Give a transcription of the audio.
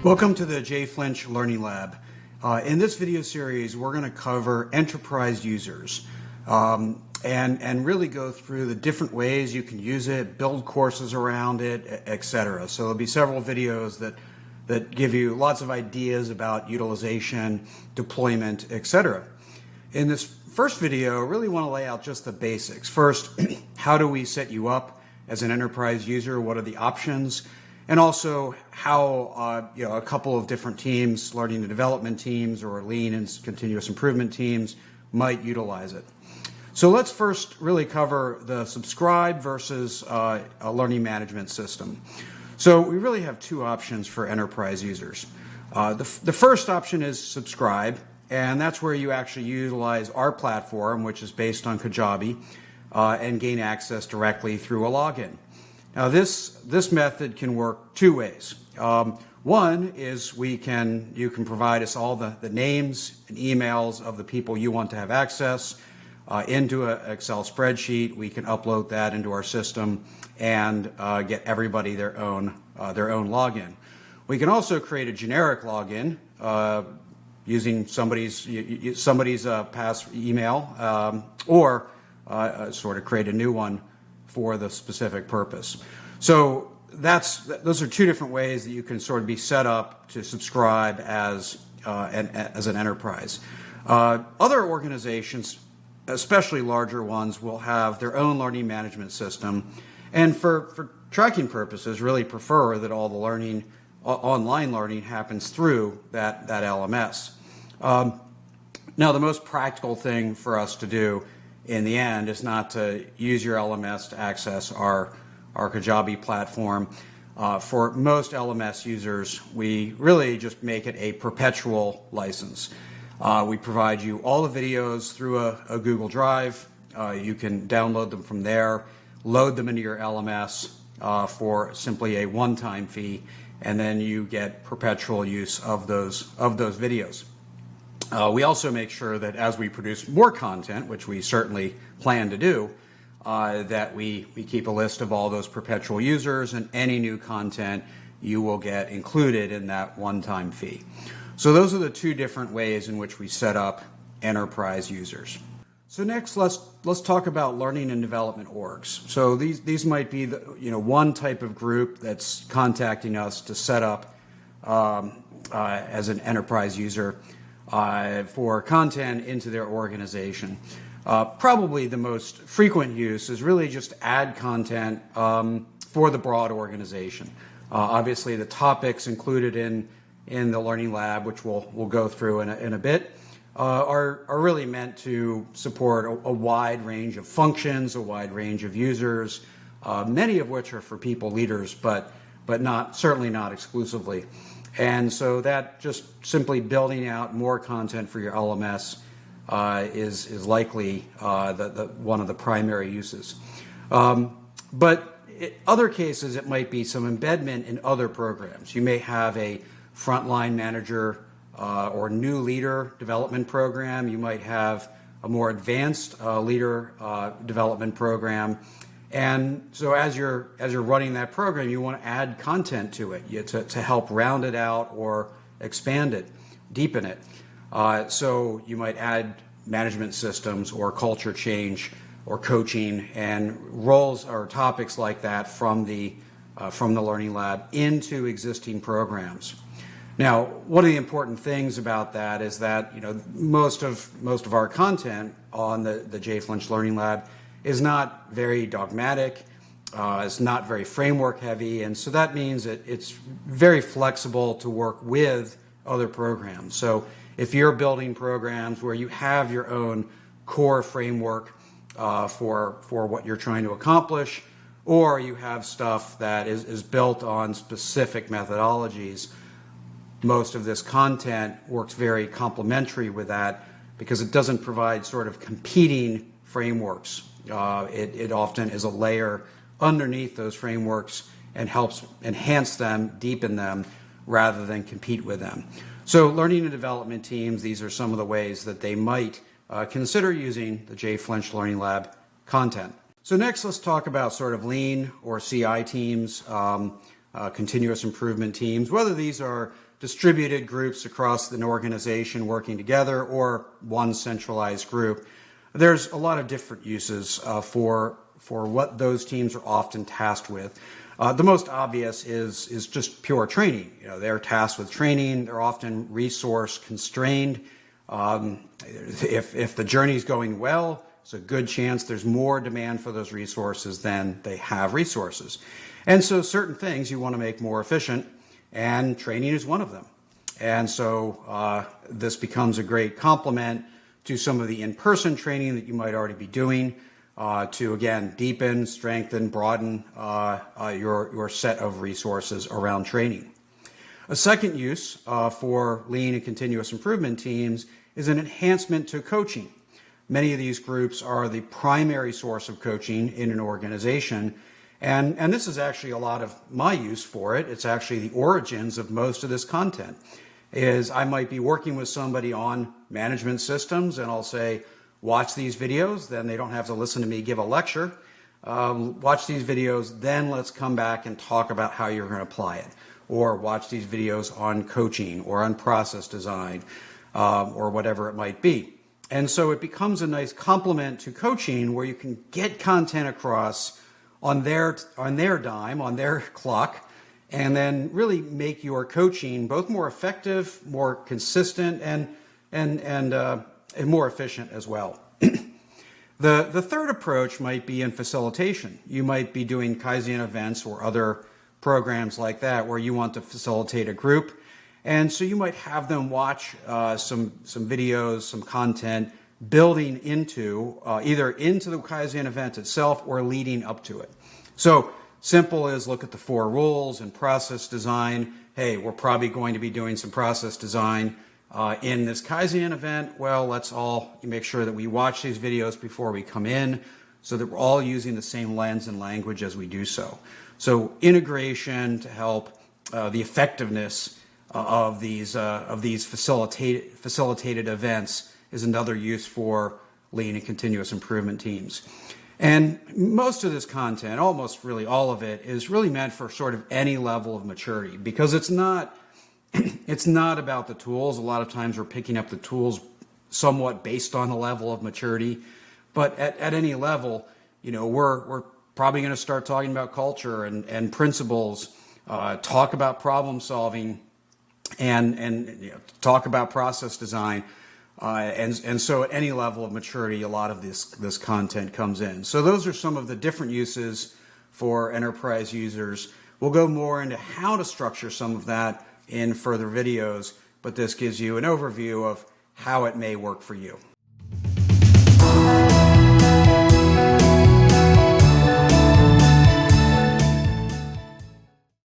Welcome to the Jay Flinch Learning Lab. In this video series, we're going to cover enterprise users and really go through the different ways you can use it, build courses around it, etc. So there'll be several videos that give you lots of ideas about utilization, deployment, etc. In this first video, I really want to lay out just the basics. First, how do we set you up as an enterprise user? What are the options? And also how a couple of different teams, learning and development teams or lean and continuous improvement teams might utilize it. So let's first really cover the subscribe versus a learning management system. So we really have two options for enterprise users. The first option is subscribe, and that's where you actually utilize our platform, which is based on Kajabi, and gain access directly through a login. Now this method can work two ways. One is you can provide us all the names and emails of the people you want to have access into an Excel spreadsheet. We can upload that into our system and get everybody their own login. We can also create a generic login using somebody's past email or sort of create a new one for the specific purpose. So those are two different ways that you can sort of be set up to subscribe as an enterprise. Other organizations, especially larger ones, will have their own learning management system, and for tracking purposes, really prefer that all the online learning happens through that LMS. Now, the most practical thing for us to do in the end is not to use your LMS to access our Kajabi platform. For most LMS users, we really just make it a perpetual license. We provide you all the videos through a Google Drive. You can download them from there, load them into your LMS for simply a one-time fee, and then you get perpetual use of those videos. We also make sure that as we produce more content, which we certainly plan to do, that we keep a list of all those perpetual users, and any new content you will get included in that one-time fee. So those are the two different ways in which we set up enterprise users. So next, let's talk about learning and development orgs. So these might be one type of group that's contacting us to set up as an enterprise user for content into their organization. Probably the most frequent use is really just add content for the broad organization. Obviously, the topics included in the Learning Lab, which we'll go through in a bit, are really meant to support a wide range of functions, a wide range of users, many of which are for people leaders, but certainly not exclusively. And so that just simply building out more content for your LMS is likely one of the primary uses. But in other cases, it might be some embedment in other programs. You may have a frontline manager or new leader development program. You might have a more advanced leader development program. And so as you're running that program, you want to add content to it to help round it out or expand it, deepen it. So you might add management systems or culture change or coaching and roles or topics like that from the Learning Lab into existing programs. Now, one of the important things about that is that most of our content on the Jay Flinch Learning Lab is not very dogmatic, it's not very framework heavy, and so that means it's very flexible to work with other programs. So if you're building programs where you have your own core framework for what you're trying to accomplish, or you have stuff that is built on specific methodologies, most of this content works very complementary with that because it doesn't provide sort of competing frameworks. It often is a layer underneath those frameworks and helps enhance them, deepen them, rather than compete with them. So learning and development teams, these are some of the ways that they might consider using the Jay Flinch Learning Lab content. So next, let's talk about sort of lean or CI teams, continuous improvement teams, whether these are distributed groups across an organization working together, or one centralized group. There's a lot of different uses for what those teams are often tasked with. The most obvious is just pure training. They're tasked with training. They're often resource constrained. If the journey's going well, it's a good chance there's more demand for those resources than they have resources. And so certain things you want to make more efficient, and training is one of them. And so this becomes a great complement to some of the in-person training that you might already be doing to, again, deepen, strengthen, broaden your set of resources around training. A second use for lean and continuous improvement teams is an enhancement to coaching. Many of these groups are the primary source of coaching in an organization, and this is actually a lot of my use for it. It's actually the origins of most of this content. Is I might be working with somebody on management systems, and I'll say, watch these videos, then they don't have to listen to me give a lecture. Watch these videos, then let's come back and talk about how you're going to apply it. Or watch these videos on coaching or on process design or whatever it might be. And so it becomes a nice complement to coaching where you can get content across on their dime, on their clock, and then really make your coaching both more effective, more consistent, and more efficient as well. The third approach might be in facilitation. You might be doing Kaizen events or other programs like that where you want to facilitate a group. And so you might have them watch some videos, some content building into either into the Kaizen event itself or leading up to it. So simple is look at the 4 rules and process design. Hey, we're probably going to be doing some process design in this Kaizen event. Well, let's all make sure that we watch these videos before we come in so that we're all using the same lens and language as we do so. So integration to help the effectiveness of these facilitated events is another use for lean and continuous improvement teams. And most of this content, almost really all of it, is really meant for sort of any level of maturity, because it's not about the tools. A lot of times we're picking up the tools somewhat based on the level of maturity, but at any level, we're probably going to start talking about culture and principles, talk about problem solving, and talk about process design, and so at any level of maturity, a lot of this content comes in. So those are some of the different uses for enterprise users. We'll go more into how to structure some of that in further videos, but this gives you an overview of how it may work for you.